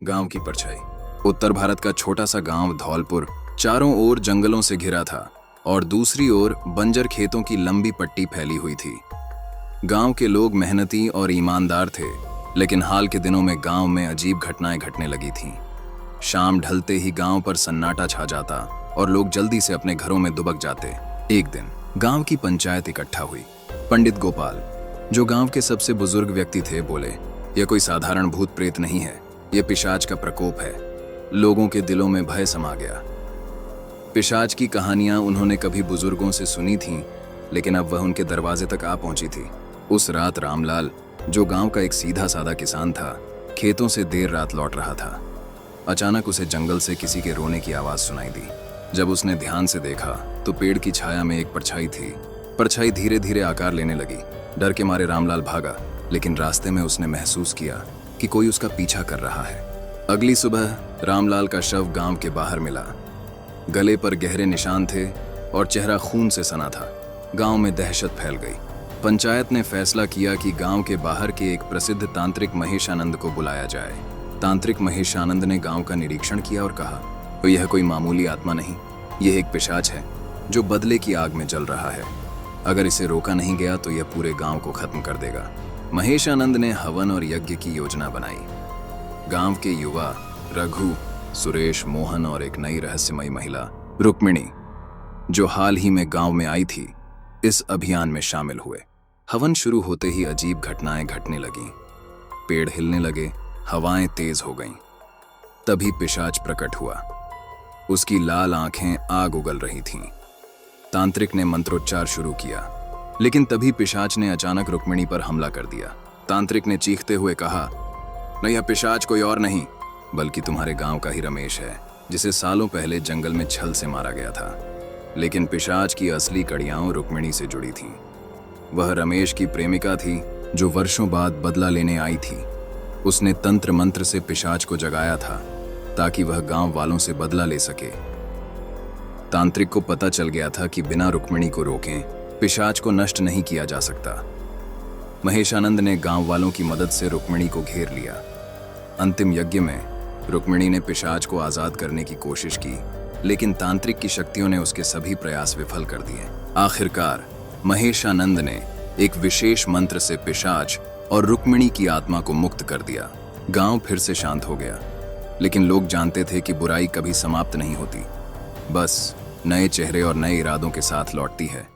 गांव की परछाई। उत्तर भारत का छोटा सा गांव धौलपुर चारों ओर जंगलों से घिरा था और दूसरी ओर बंजर खेतों की लंबी पट्टी फैली हुई थी। गांव के लोग मेहनती और ईमानदार थे, लेकिन हाल के दिनों में गांव में अजीब घटनाएं घटने लगी थीं। शाम ढलते ही गांव पर सन्नाटा छा जाता और लोग जल्दी से अपने घरों में दुबक जाते। एक दिन गांव की पंचायत इकट्ठा हुई। पंडित गोपाल, जो गांव के सबसे बुजुर्ग व्यक्ति थे, बोले, यह कोई साधारण भूत प्रेत नहीं है, यह पिशाच का प्रकोप है। लोगों के दिलों में भय समा गया। पिशाच की कहानियां उन्होंने कभी बुजुर्गों से सुनी थीं, लेकिन अब वह उनके दरवाजे तक आ पहुंची थी। उस रात रामलाल, जो गांव का एक सीधा साधा किसान था, खेतों से देर रात लौट रहा था। अचानक उसे जंगल से किसी के रोने की आवाज सुनाई दी। जब उसने ध्यान से देखा तो पेड़ की छाया में एक परछाई थी। परछाई धीरे धीरे आकार लेने लगी। डर के मारे रामलाल भागा, लेकिन रास्ते में उसने महसूस किया कि कोई उसका पीछा कर रहा है। अगली सुबह रामलाल का शव गांव के बाहर मिला। गले पर गहरे निशान थे और चेहरा खून से सना था। गांव में दहशत फैल गई। पंचायत ने फैसला किया कि गांव के बाहर के एक प्रसिद्ध तांत्रिक महेशानंद को बुलाया जाए। तांत्रिक महेशानंद ने गांव का निरीक्षण किया और कहा, तो यह कोई मामूली आत्मा नहीं, यह एक पिशाच है जो बदले की आग में जल रहा है। अगर इसे रोका नहीं गया तो यह पूरे गांव को खत्म कर देगा। महेशानंद ने हवन और यज्ञ की योजना बनाई। गांव के युवा रघु, सुरेश, मोहन और एक नई रहस्यमयी महिला रुक्मिणी, जो हाल ही में गांव में आई थी, इस अभियान में शामिल हुए। हवन शुरू होते ही अजीब घटनाएं घटने लगीं। पेड़ हिलने लगे, हवाएं तेज हो गईं। तभी पिशाच प्रकट हुआ। उसकी लाल आंखें आग उगल रही थीं। तांत्रिक ने मंत्रोच्चार शुरू किया, लेकिन तभी पिशाच ने अचानक रुक्मिणी पर हमला कर दिया। तांत्रिक ने चीखते हुए कहा, न यह पिशाच कोई और नहीं, बल्कि तुम्हारे गांव का ही रमेश है, जिसे सालों पहले जंगल में छल से मारा गया था। लेकिन पिशाच की असली कड़ियां रुक्मिणी से जुड़ी थीं। वह रमेश की प्रेमिका थी, जो वर्षों बाद बदला लेने आई थी। उसने तंत्र मंत्र से पिशाच को जगाया था ताकि वह गांव वालों से बदला ले सके। तांत्रिक को पता चल गया था कि बिना रुक्मिणी को रोके पिशाच को नष्ट नहीं किया जा सकता। महेशानंद ने गांव वालों की मदद से रुक्मिणी को घेर लिया। अंतिम यज्ञ में रुक्मिणी ने पिशाच को आजाद करने की कोशिश की, लेकिन तांत्रिक की शक्तियों ने उसके सभी प्रयास विफल कर दिए। आखिरकार महेशानंद ने एक विशेष मंत्र से पिशाच और रुक्मिणी की आत्मा को मुक्त कर दिया। गांव फिर से शांत हो गया, लेकिन लोग जानते थे कि बुराई कभी समाप्त नहीं होती, बस नए चेहरे और नए इरादों के साथ लौटती है।